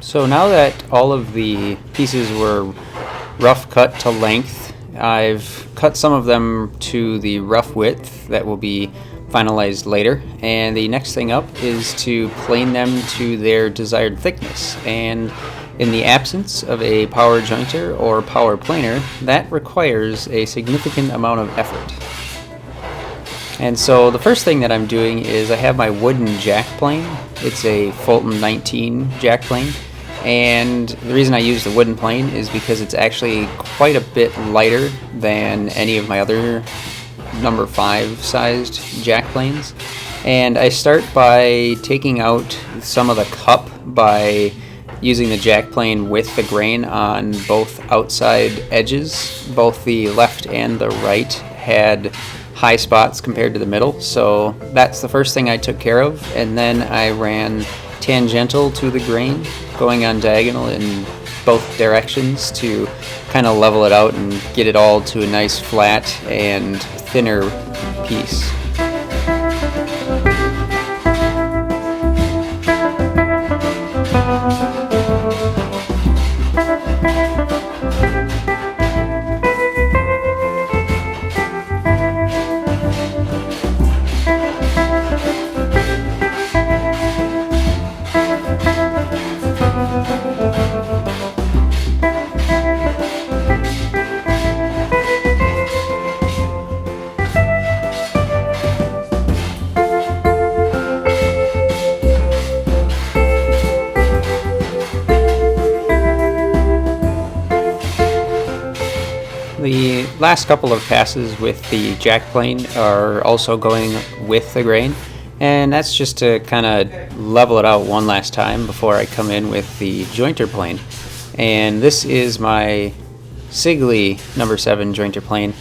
So now that all of the pieces were rough cut to length, I've cut some of them to the rough width that will be finalized later, and the next thing up is to plane them to their desired thickness. And in the absence of a power jointer or power planer, that requires a significant amount of effort. And so the first thing that I'm doing is I have my wooden jack plane. It's a Fulton 19 jack plane, and the reason I use the wooden plane is because it's actually quite a bit lighter than any of my other number 5 sized jack planes. And I start by taking out some of the cup by using the jack plane with the grain on both outside edges. Both the left and the right had high spots compared to the middle, so that's the first thing I took care of. And then I ran tangential to the grain, going on diagonal in both directions to kind of level it out and get it all to a nice flat and thinner piece. The last couple of passes with the jack plane are also going with the grain, and that's just to kind of level it out one last time before I come in with the jointer plane. And this is my Sigley number 7 jointer plane,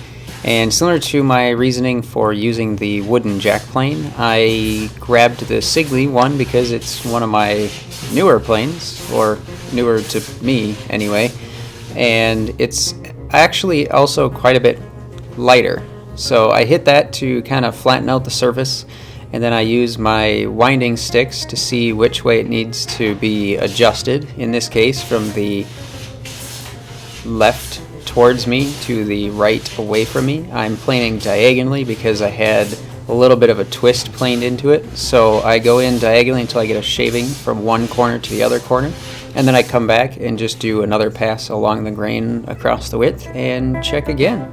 and similar to my reasoning for using the wooden jack plane, I grabbed the Sigley one because it's one of my newer planes, or newer to me anyway, and it's actually also quite a bit lighter. So I hit that to kind of flatten out the surface, and then I use my winding sticks to see which way it needs to be adjusted. In this case, from the left towards me to the right away from me. I'm planing diagonally because I had a little bit of a twist planed into it. So I go in diagonally until I get a shaving from one corner to the other corner, and then I come back and just do another pass along the grain across the width and check again.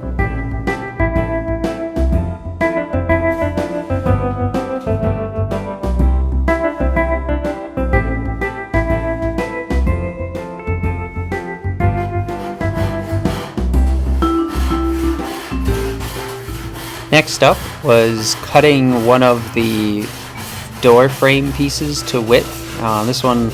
Next up was cutting one of the door frame pieces to width. This one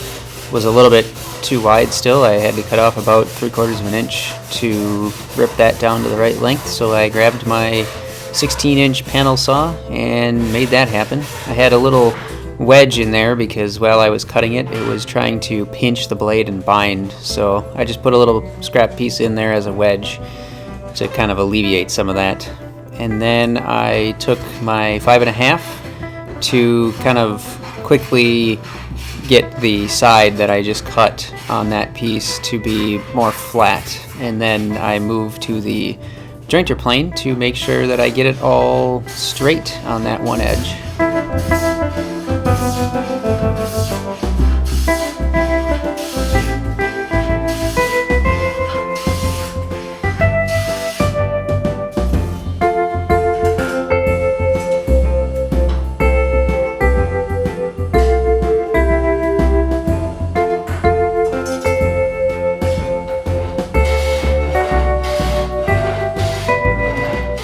was a little bit too wide still. I had to cut off about 3/4 of an inch to rip that down to the right length, so I grabbed my 16-inch panel saw and made that happen. I had a little wedge in there because while I was cutting it, it was trying to pinch the blade and bind, so I just put a little scrap piece in there as a wedge to kind of alleviate some of that. And then I took my 5.5 to kind of quickly get the side that I just cut on that piece to be more flat, and then I move to the jointer plane to make sure that I get it all straight on that one edge.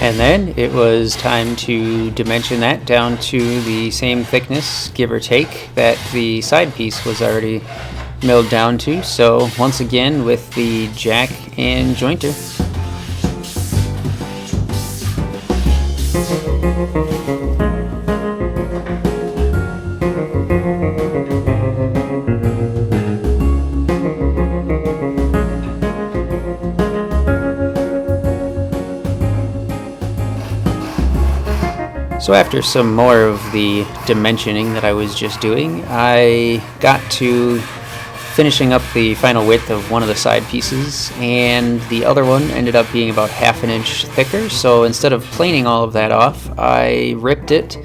And then it was time to dimension that down to the same thickness, give or take, that the side piece was already milled down to. So once again with the jack and jointer. So after some more of the dimensioning that I was just doing, I got to finishing up the final width of one of the side pieces, and the other one ended up being about half an inch thicker. So instead of planing all of that off, I ripped it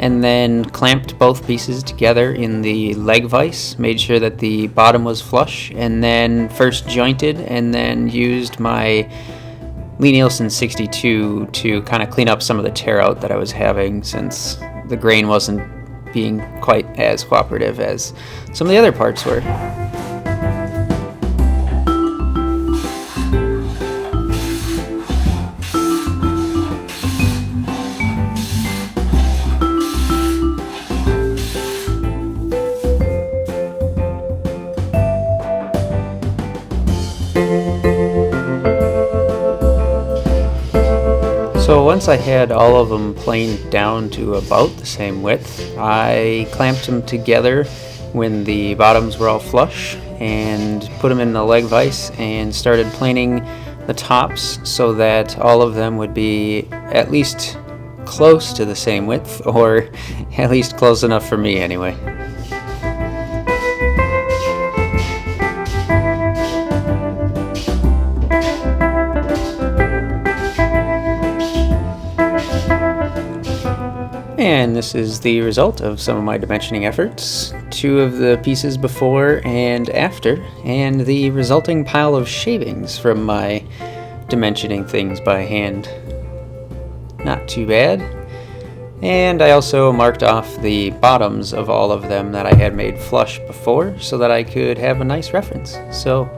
and then clamped both pieces together in the leg vise, made sure that the bottom was flush, and then first jointed and then used my Lee-Nielsen 62 to kind of clean up some of the tear out that I was having, since the grain wasn't being quite as cooperative as some of the other parts were. So once I had all of them planed down to about the same width, I clamped them together when the bottoms were all flush and put them in the leg vise and started planing the tops so that all of them would be at least close to the same width, or at least close enough for me anyway. And this is the result of some of my dimensioning efforts. 2 of the pieces before and after, and the resulting pile of shavings from my dimensioning things by hand. Not too bad. And I also marked off the bottoms of all of them that I had made flush before so that I could have a nice reference. So,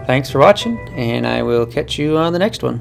thanks for watching, and I will catch you on the next one.